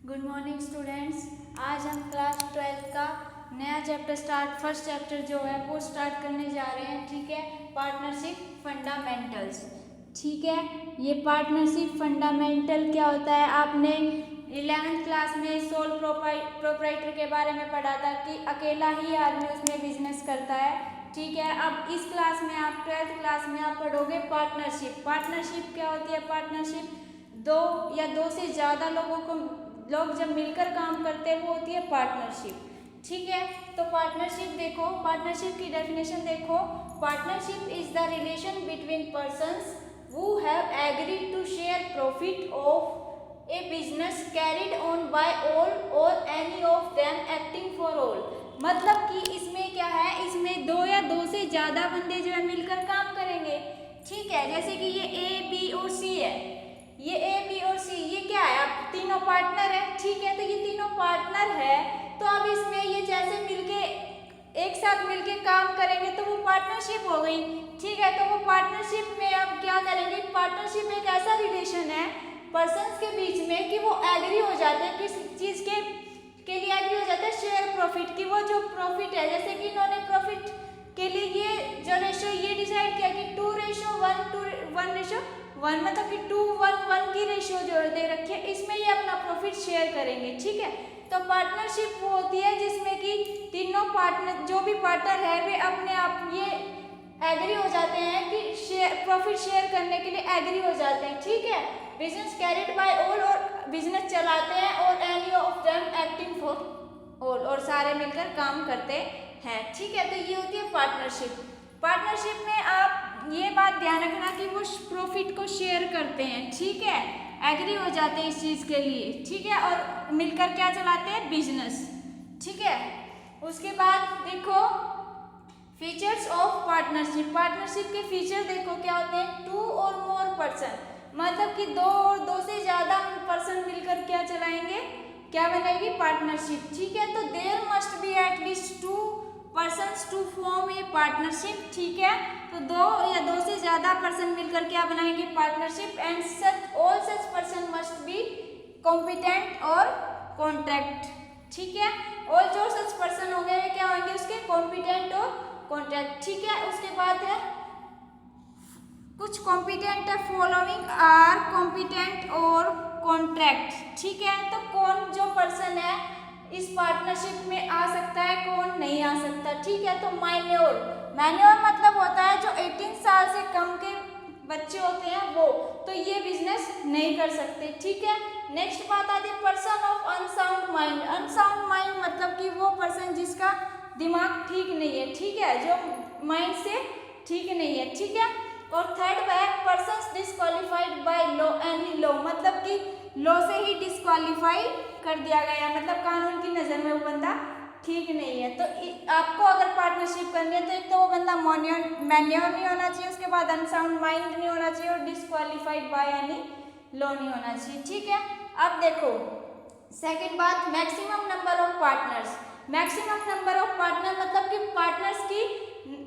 Good morning students. आज हम class 12 का नया चैप्टर फर्स्ट चैप्टर जो है वो स्टार्ट करने जा रहे हैं। ठीक है, पार्टनरशिप फंडामेंटल्स। ठीक है, ये पार्टनरशिप फंडामेंटल क्या होता है, आपने 11th क्लास में सोल प्रोप्राइटर के बारे में पढ़ा था कि अकेला ही आदमी उसमें बिजनेस करता है। ठीक है, अब इस क्लास में आप 12th क्लास में आप पढ़ोगे पार्टनरशिप। पार्टनरशिप क्या होती है? पार्टनरशिप दो या दो से ज़्यादा लोग जब मिलकर काम करते हैं वो होती है पार्टनरशिप। ठीक है, तो पार्टनरशिप देखो, पार्टनरशिप की डेफिनेशन देखो। Partnership is the relation between persons who have agreed to share profit of a business carried on by all or any of them acting for all. मतलब कि इसमें क्या है, इसमें दो या दो से ज़्यादा बंदे जो है मिलकर काम करेंगे। ठीक है, जैसे कि ये ए बी और सी है, ये ए बी और सी, ये क्या है, अब तीनों पार्टनर है। ठीक है, तो ये तीनों पार्टनर है, तो अब इसमें ये जैसे मिलके एक साथ मिलके काम करेंगे तो वो पार्टनरशिप हो गई। ठीक है, तो वो पार्टनरशिप में अब क्या करेंगे, पार्टनरशिप एक ऐसा रिलेशन है पर्सन्स के बीच में कि वो एग्री हो जाते हैं किस चीज़ के लिए एग्री हो जाते हैं, शेयर प्रॉफिट की। वो जो प्रॉफिट है, जैसे कि इन्होंने प्रॉफिट के लिए ये जो रेशो ये डिसाइड किया कि 2:1 मतलब कि 2:1 की रेशियो जो दे रखी है, इसमें ये अपना प्रॉफिट शेयर करेंगे। ठीक है, तो पार्टनरशिप वो होती है जिसमें कि तीनों पार्टनर, जो भी पार्टनर है, वे अपने आप ये एग्री हो जाते हैं कि प्रॉफिट शेयर करने के लिए एग्री हो जाते हैं। ठीक है, बिजनेस कैरिड बाय ऑल, और बिजनेस चलाते हैं, और any of them acting for all, और सारे मिलकर काम करते हैं। ठीक है, तो ये होती है पार्टनरशिप। पार्टनरशिप में आप ये बात ध्यान रखना कि वो प्रॉफिट को शेयर करते हैं। ठीक है, एग्री हो जाते हैं इस चीज़ के लिए। ठीक है, और मिलकर क्या चलाते हैं, बिजनेस। ठीक है, उसके बाद देखो फीचर्स ऑफ पार्टनरशिप। पार्टनरशिप के फीचर देखो क्या होते हैं, 2 और मोर पर्सन, मतलब कि दो और दो से ज़्यादा पर्सन मिलकर क्या चलाएंगे, क्या बनेगी, पार्टनरशिप। ठीक है, तो there must be at least 2 persons to form a partnership। ठीक है, तो दो या दो से ज्यादा पर्सन मिलकर क्या बनाएंगे, partnership. And such all such person must be competent और कॉन्ट्रैक्ट। ठीक है, और जो सच पर्सन हो गए क्या होंगे, उसके कॉम्पिटेंट और कॉन्ट्रैक्ट। ठीक है, उसके बाद है कुछ कॉम्पिटेंट है, फॉलोइंग आर कॉम्पिटेंट और कॉन्ट्रैक्ट। ठीक है, तो कौन जो पर्सन है इस पार्टनरशिप में आ सकता है, कौन नहीं आ सकता। ठीक है, तो माइन्योर, माइन्योर मतलब होता है जो 18 साल से कम के बच्चे होते हैं वो, तो ये बिजनेस नहीं कर सकते। ठीक है, नेक्स्ट बात आती है person of unsound mind. Unsound mind मतलब कि वो पर्सन जिसका दिमाग ठीक नहीं है। ठीक है, जो माइंड से ठीक नहीं है। ठीक है, और थर्ड है person disqualified by law, any law, मतलब कि लॉ से ही डिस्क्वालीफाई कर दिया गया, मतलब कानून की नज़र में वो बंदा ठीक नहीं है। तो आपको अगर पार्टनरशिप करनी है तो एक तो वो बंदा मैन्योर नहीं होना चाहिए, उसके बाद अनसाउंड माइंड नहीं होना चाहिए, और डिस्क्वालीफाइड बाय एनी लॉ नहीं होना चाहिए। ठीक है, अब देखो सेकंड बात, maximum number of partners. Maximum number of partner मतलब कि पार्टनर्स की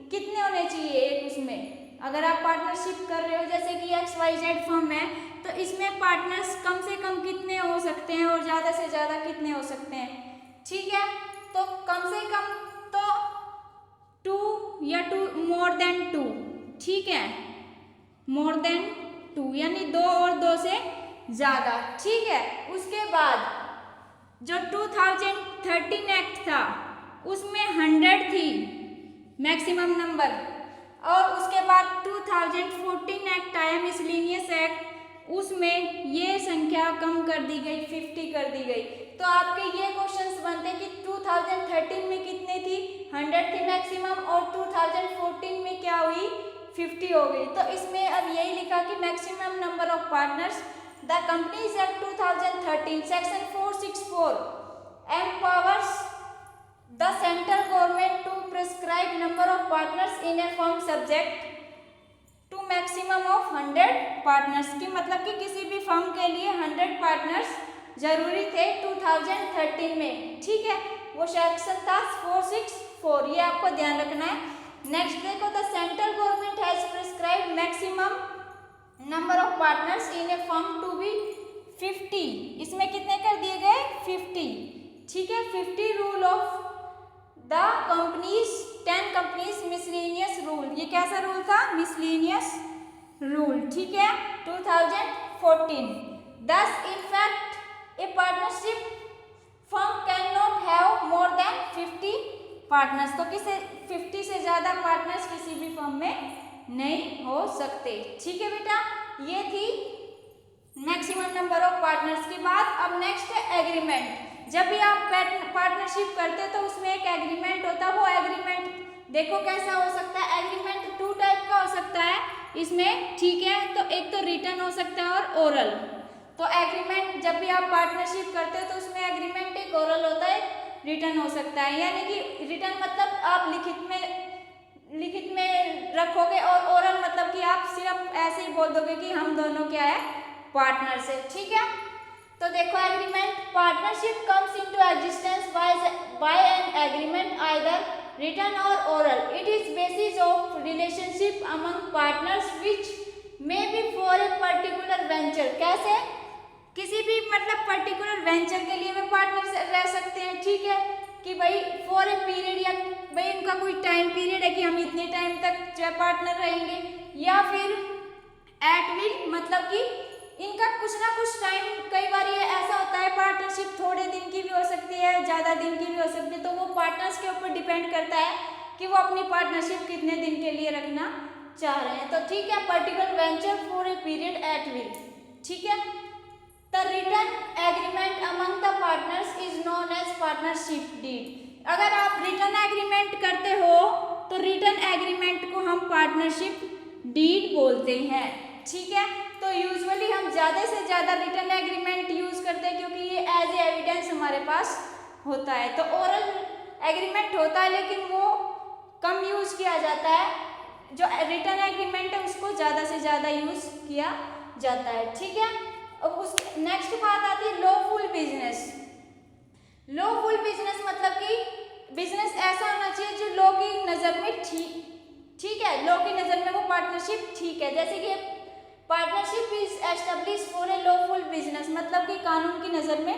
कितने होने चाहिए एक उसमें, अगर आप पार्टनरशिप कर रहे हो जैसे कि XYZ फर्म है, तो इसमें पार्टनर्स कम से कम कितने हो सकते हैं और ज़्यादा से ज़्यादा कितने हो सकते हैं। ठीक है, तो कम से कम तो 2 या 2 मोर देन 2। ठीक है, मोर देन 2 यानी 2 और 2 से ज़्यादा। ठीक है, उसके बाद जो 2013 एक्ट था उसमें 100 थी मैक्सिमम नंबर, और उसके बाद 2014 एक्ट आया मिसलेनियस एक्ट, उसमें ये संख्या कम कर दी गई, 50 कर दी गई। तो आपके ये क्वेश्चंस बनते कि 2013 में कितने थी, 100 थी मैक्सिमम, और 2014 में क्या हुई, 50 हो गई। तो इसमें अब यही लिखा कि maximum number of partners, the companies act 2013 section 464 empowers the central government to prescribe number of partners in a firm subject to maximum of 100 partners। की मतलब कि किसी भी फर्म के लिए 100 पार्टनर्स जरूरी थे 2013 में। ठीक है, वो सेक्शन था 464, ये आपको ध्यान रखना है। नेक्स्ट देखो, the central government has prescribe maximum number of partners in a firm to be 50, इसमें कितने कर दिए गए 50, ठीक है। 50 rule of the companies 10 companies miscellaneous rule, ये कैसा रूल था मिसलेनियस रूल, ठीक है 2014। Thus in fact a partnership firm cannot have more than 50 partners, तो किसे 50 से ज़्यादा पार्टनर्स किसी भी फर्म में नहीं हो सकते, ठीक है बेटा। ये थी मैक्सिमम नंबर ऑफ पार्टनर्स की बात। अब नेक्स्ट है एग्रीमेंट। जब भी आप पार्टनरशिप करते तो उसमें एक एग्रीमेंट होता है, वो एग्रीमेंट देखो कैसा हो सकता है। एग्रीमेंट 2 टाइप का हो सकता है इसमें, ठीक है। तो एक तो रिटन हो सकता है और ओरल। तो एग्रीमेंट जब भी आप पार्टनरशिप करते हो तो उसमें एग्रीमेंट एक ओरल होता है, रिटन हो सकता है। यानी कि रिटन मतलब आप लिखित में रखोगे और ओरल मतलब कि आप सिर्फ ऐसे ही बोल दोगे कि हम दोनों क्या है पार्टनर्स है, ठीक है। तो देखो agreement, partnership comes into existence by an agreement either written or oral. It is basis of relationship among partners which may be for a particular venture. कैसे, किसी भी मतलब पर्टिकुलर वेंचर के लिए वे पार्टनर रह सकते हैं, ठीक है। कि भाई फॉर ए पीरियड, या भाई उनका कोई टाइम पीरियड है कि हम इतने टाइम तक जो है पार्टनर रहेंगे, या फिर एट विल मतलब कि इनका कुछ ना कुछ टाइम, कई बार ये ऐसा होता है पार्टनरशिप थोड़े दिन की भी हो सकती है, ज़्यादा दिन की भी हो सकती है। तो वो पार्टनर्स के ऊपर डिपेंड करता है कि वो अपनी पार्टनरशिप कितने दिन के लिए रखना चाह रहे हैं। तो ठीक है, particular venture for a period at will, ठीक है। The written agreement among the partners is known as partnership deed. अगर आप रिटन एग्रीमेंट करते हो तो रिटन एग्रीमेंट को हम पार्टनरशिप डीड बोलते हैं, ठीक है। तो यूजुअली हम ज़्यादा से ज़्यादा रिटन एग्रीमेंट यूज़ करते हैं क्योंकि ये एज ए एविडेंस हमारे पास होता है। तो ओरल एग्रीमेंट होता है लेकिन वो कम यूज़ किया जाता है, जो रिटन एग्रीमेंट है उसको ज़्यादा से ज़्यादा यूज़ किया जाता है, ठीक है। अब उस नेक्स्ट बात आती है लॉफुल बिजनेस। लॉफुल बिजनेस मतलब कि बिजनेस ऐसा होना चाहिए जो लॉ की नज़र में ठीक है, लॉ की नज़र में वो पार्टनरशिप ठीक है। जैसे कि partnership is establish for a lawful business, मतलब कि कानून की नज़र में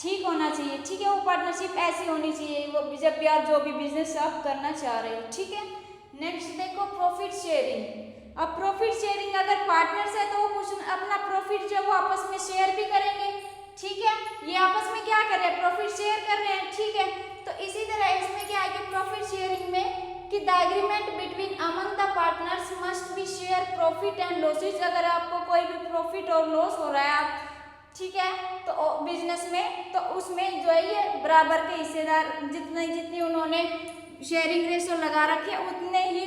ठीक होना चाहिए, ठीक है। वो पार्टनरशिप ऐसी होनी चाहिए वो जब भी आप जो भी बिजनेस आप करना चाह रहे हो, ठीक है। नेक्स्ट देखो प्रॉफिट शेयरिंग। अब प्रॉफिट शेयरिंग अगर पार्टनर्स है तो वो कुछ अपना प्रॉफिट जो वो आपस में शेयर भी करेंगे, ठीक है। ये आपस में क्या कर रहे हैं, प्रॉफिट शेयर कर रहे हैं, ठीक है। तो इसी तरह इसमें क्या है कि प्रॉफिट शेयरिंग में कि the agreement between among the partners must be share profit and losses. अगर आपको कोई भी प्रॉफिट और लॉस हो रहा है आप, ठीक है, तो बिजनेस में तो उसमें जो है ये बराबर के हिस्सेदार जितनी उन्होंने शेयरिंग रेशो लगा रखी है उतने ही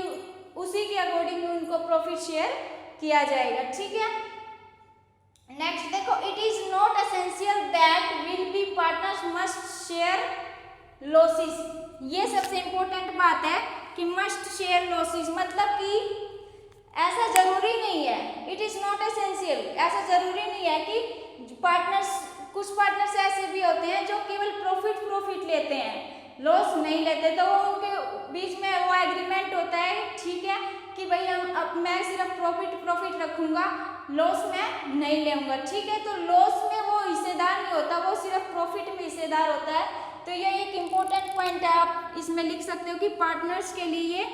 उसी के अकॉर्डिंग उनको प्रॉफिट शेयर किया जाएगा, ठीक है। नेक्स्ट देखो it is not essential that will be partners must share losses. ये सबसे इंपॉर्टेंट बात है कि मस्ट शेयर लॉसेस, मतलब कि ऐसा जरूरी नहीं है, इट इज नॉट एसेंशियल, ऐसा जरूरी नहीं है कि पार्टनर्स, कुछ पार्टनर्स ऐसे भी होते हैं जो केवल प्रॉफिट लेते हैं, लॉस नहीं लेते। तो वो उनके बीच में वो एग्रीमेंट होता है, ठीक है, कि भाई मैं सिर्फ प्रॉफिट रखूंगा, लॉस में नहीं लेऊंगा, ठीक है। तो लॉस में वो हिस्सेदार नहीं होता, वो सिर्फ प्रॉफिट में हिस्सेदार होता है। तो ये एक इम्पोर्टेंट पॉइंट है, आप इसमें लिख सकते हो कि पार्टनर्स के लिए ये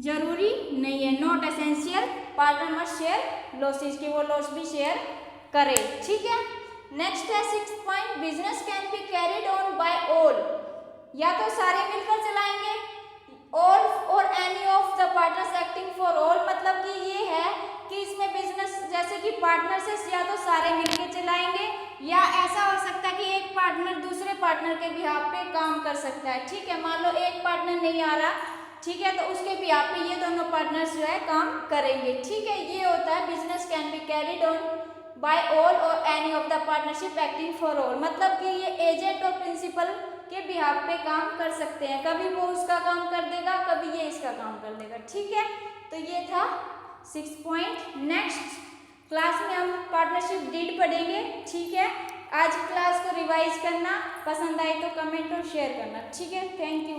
जरूरी नहीं है, not essential partner must share losses, की वो लॉस भी शेयर करे, ठीक है। नेक्स्ट है 6 point, business can be carried on by all. या तो सारे मिलकर चलाएंगे और any of the partners acting for all, मतलब कि ये है कि इसमें बिजनेस जैसे कि पार्टनर्स या तो सारे मिलकर चलाएंगे या ऐसा हो सकता है कि एक पार्टनर दूसरे पार्टनर के बिहाफ पे काम कर सकता है, ठीक है। मान लो एक पार्टनर नहीं आ रहा, ठीक है, तो उसके बिहाफ पे ये दोनों पार्टनर्स जो है काम करेंगे, ठीक है। ये होता है business can be carried on by all or any of the partnership acting for all, मतलब कि ये एजेंट और प्रिंसिपल के बिहाफ पे काम कर सकते हैं, कभी वो उसका काम कर देगा, कभी ये इसका काम कर देगा, ठीक है। तो ये था 6 पॉइंट। नेक्स्ट क्लास में हम पार्टनरशिप डीड पढ़ेंगे, ठीक है। आज क्लास को रिवाइज करना, पसंद आए तो कमेंट और शेयर करना, ठीक है। Thank you.